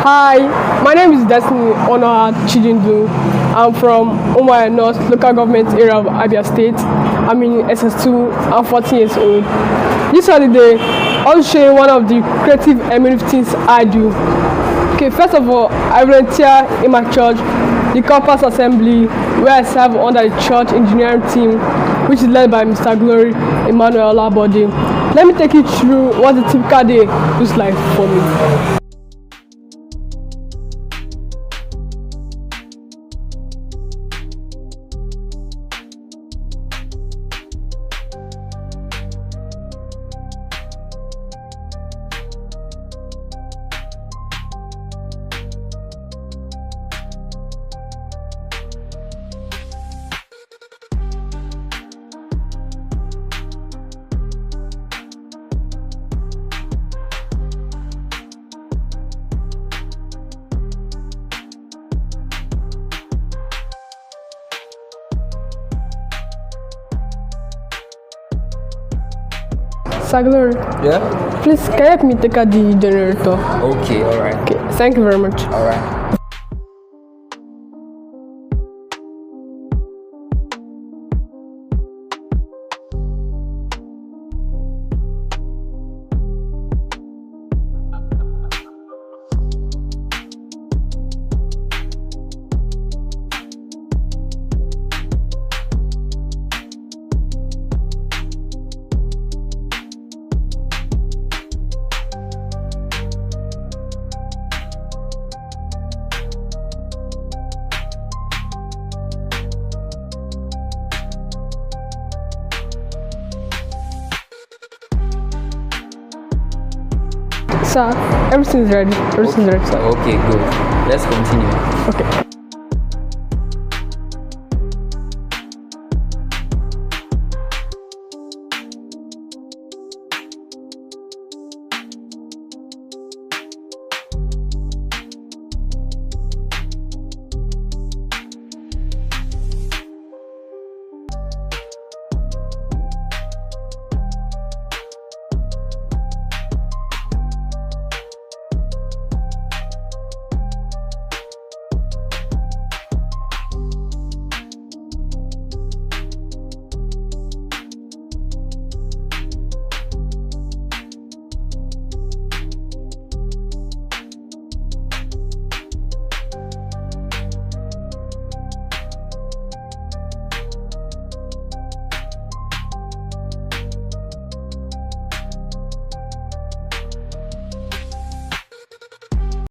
Hi, my name is Destiny Honor Chijindu. I'm from Umuahia North local government area of Abia State. I'm in SS2. I'm 14 years old. This holiday, I'll show you one of the creative and meaningful things I do. Okay, first of all, I volunteer in my church, the Campus Assembly, where I serve under the church engineering team, which is led by Mr. Glory Emmanuel Labode. Let me take you through what the typical day looks like for me. Sir Glory, Yeah? please can you help me take out the generator? Okay, alright. Okay, thank you very much. Alright. Sir, everything's ready. Everything's ready, sir. Okay, good. Let's continue. Okay.